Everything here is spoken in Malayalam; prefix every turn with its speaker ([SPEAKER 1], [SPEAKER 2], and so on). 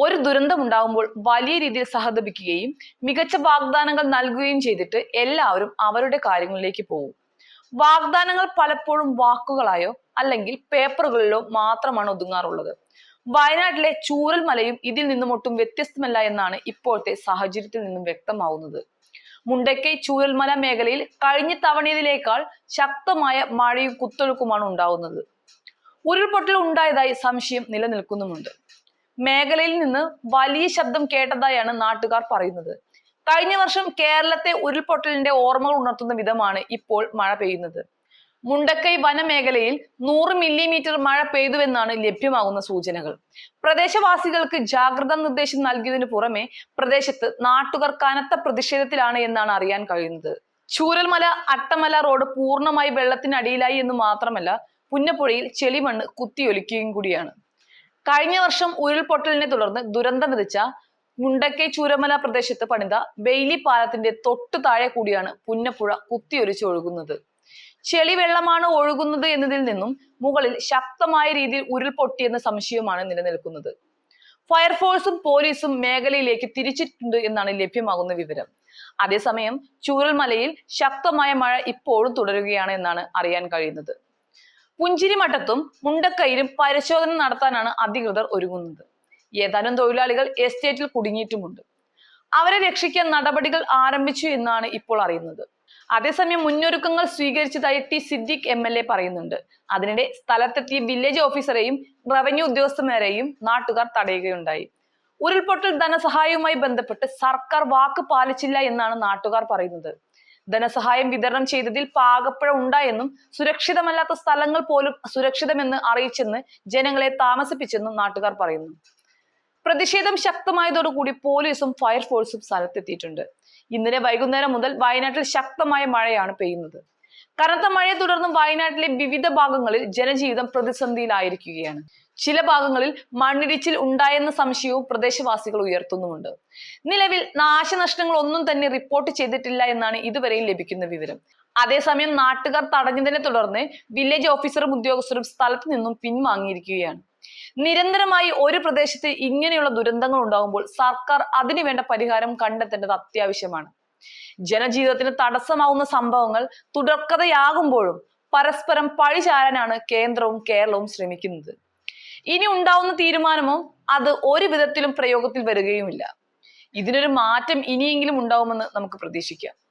[SPEAKER 1] ഒരു ദുരന്തം ഉണ്ടാകുമ്പോൾ വലിയ രീതിയിൽ സഹതപിക്കുകയും മികച്ച വാഗ്ദാനങ്ങൾ നൽകുകയും ചെയ്തിട്ട് എല്ലാവരും അവരുടെ കാര്യങ്ങളിലേക്ക് പോകും. വാഗ്ദാനങ്ങൾ പലപ്പോഴും വാക്കുകളായോ അല്ലെങ്കിൽ പേപ്പറുകളിലോ മാത്രമാണ് ഒതുങ്ങാറുള്ളത്. വയനാട്ടിലെ ചൂരൽമലയും ഇതിൽ നിന്നും ഒട്ടും വ്യത്യസ്തമല്ല എന്നാണ് ഇപ്പോഴത്തെ സാഹചര്യത്തിൽ നിന്നും വ്യക്തമാവുന്നത്. മുണ്ടക്കൈ ചൂരൽമല മേഖലയിൽ കഴിഞ്ഞ തവണയതിനേക്കാൾ ശക്തമായ മഴയും കുത്തൊഴുക്കുമാണ് ഉണ്ടാവുന്നത്. ഉരുൾപൊട്ടൽ ഉണ്ടായതായി സംശയം നിലനിൽക്കുന്നുമുണ്ട്. മേഖലയിൽ നിന്ന് വലിയ ശബ്ദം കേട്ടതായാണ് നാട്ടുകാർ പറയുന്നത്. കഴിഞ്ഞ വർഷം കേരളത്തെ ഉരുൾപൊട്ടലിന്റെ ഓർമ്മകൾ ഉണർത്തുന്ന വിധമാണ് ഇപ്പോൾ മഴ പെയ്യുന്നത്. മുണ്ടക്കൈ വനമേഖലയിൽ 100 മില്ലിമീറ്റർ മഴ പെയ്തുവെന്നാണ് ലഭ്യമാകുന്ന സൂചനകൾ. പ്രദേശവാസികൾക്ക് ജാഗ്രതാ നിർദ്ദേശം നൽകിയതിനു പുറമെ പ്രദേശത്ത് നാട്ടുകാർ കനത്ത പ്രതിഷേധത്തിലാണ് എന്നാണ് അറിയാൻ കഴിയുന്നത്. ചൂരൽമല അട്ടമല റോഡ് പൂർണ്ണമായി വെള്ളത്തിനടിയിലായി എന്ന് മാത്രമല്ല, പുന്നപ്പുഴയിൽ ചെളിമണ്ണ് കുത്തിയൊലിക്കുകയും കൂടിയാണ്. കഴിഞ്ഞ വർഷം ഉരുൾപൊട്ടലിനെ തുടർന്ന് ദുരന്തം വിതച്ച മുണ്ടക്കൈ ചൂരൽമല പ്രദേശത്ത് പണിത ബെയിലി പാലത്തിന്റെ തൊട്ടു താഴെ കൂടിയാണ് പുന്നപ്പുഴ കുത്തിയൊലിച്ച് ഒഴുകുന്നത്. ചെളി വെള്ളമാണ് ഒഴുകുന്നത് എന്നതിൽ നിന്നും മുകളിൽ ശക്തമായ രീതിയിൽ ഉരുൾപൊട്ടിയെന്ന സംശയമാണ് നിലനിൽക്കുന്നത്. ഫയർഫോഴ്സും പോലീസും മേഖലയിലേക്ക് തിരിച്ചിട്ടുണ്ട് എന്നാണ് ലഭ്യമാകുന്ന വിവരം. അതേസമയം ചൂരൽമലയിൽ ശക്തമായ മഴ ഇപ്പോഴും തുടരുകയാണ് എന്നാണ് അറിയാൻ കഴിയുന്നത്. പുഞ്ചിരിമഠത്തും മുണ്ടക്കൈയിലും പരിശോധന നടത്താനാണ് അധികൃതർ ഒരുങ്ങുന്നത്. ഏതാനും തൊഴിലാളികൾ എസ്റ്റേറ്റിൽ കുടുങ്ങിയിട്ടുമുണ്ട്. അവരെ രക്ഷിക്കാൻ നടപടികൾ ആരംഭിച്ചു എന്നാണ് ഇപ്പോൾ അറിയുന്നത്. അതേസമയം മുന്നൊരുക്കങ്ങൾ സ്വീകരിച്ചതായി ടി സിദ്ദിഖ് MLA പറയുന്നുണ്ട്. അതിനിടെ സ്ഥലത്തെത്തിയ വില്ലേജ് ഓഫീസറെയും റവന്യൂ ഉദ്യോഗസ്ഥന്മാരെയും നാട്ടുകാർ തടയുകയുണ്ടായി. ഉരുൾപൊട്ടൽ ധനസഹായവുമായി ബന്ധപ്പെട്ട് സർക്കാർ വാക്ക് പാലിച്ചില്ല എന്നാണ് നാട്ടുകാർ പറയുന്നത്. ധനസഹായം വിതരണം ചെയ്തതിൽ പാകപ്പിഴ ഉണ്ടായെന്നും സുരക്ഷിതമല്ലാത്ത സ്ഥലങ്ങൾ പോലും സുരക്ഷിതമെന്ന് അറിയിച്ചെന്ന് ജനങ്ങളെ താമസിപ്പിച്ചെന്നും നാട്ടുകാർ പറയുന്നു. പ്രതിഷേധം ശക്തമായതോടുകൂടി പോലീസും ഫയർഫോഴ്സും സ്ഥലത്തെത്തിയിട്ടുണ്ട്. ഇന്നലെ വൈകുന്നേരം മുതൽ വയനാട്ടിൽ ശക്തമായ മഴയാണ് പെയ്യുന്നത്. കനത്ത മഴയെ തുടർന്ന് വയനാട്ടിലെ വിവിധ ഭാഗങ്ങളിൽ ജനജീവിതം പ്രതിസന്ധിയിലായിരിക്കുകയാണ്. ചില ഭാഗങ്ങളിൽ മണ്ണിടിച്ചിൽ ഉണ്ടായെന്ന സംശയവും പ്രദേശവാസികൾ ഉയർത്തുന്നുമുണ്ട്. നിലവിൽ നാശനഷ്ടങ്ങൾ ഒന്നും തന്നെ റിപ്പോർട്ട് ചെയ്തിട്ടില്ല എന്നാണ് ഇതുവരെയും ലഭിക്കുന്ന വിവരം. അതേസമയം നാട്ടുകാർ തടഞ്ഞതിനെ തുടർന്ന് വില്ലേജ് ഓഫീസറും ഉദ്യോഗസ്ഥരും സ്ഥലത്ത് നിന്നും പിൻവാങ്ങിയിരിക്കുകയാണ്. നിരന്തരമായി ഒരു പ്രദേശത്ത് ഇങ്ങനെയുള്ള ദുരന്തങ്ങൾ ഉണ്ടാകുമ്പോൾ സർക്കാർ അതിനുവേണ്ട പരിഹാരം കണ്ടെത്തേണ്ടത് അത്യാവശ്യമാണ്. ജനജീവിതത്തിന് തടസ്സമാവുന്ന സംഭവങ്ങൾ തുടർക്കഥയാകുമ്പോഴും പരസ്പരം പഴിചാരാനാണ് കേന്ദ്രവും കേരളവും ശ്രമിക്കുന്നത്. ഇനി ഉണ്ടാവുന്ന തീരുമാനമോ അത് ഒരു വിധത്തിലും പ്രയോഗത്തിൽ വരികയുമില്ല. ഇതിനൊരു മാറ്റം ഇനിയെങ്കിലും ഉണ്ടാവുമെന്ന് നമുക്ക് പ്രതീക്ഷിക്കാം.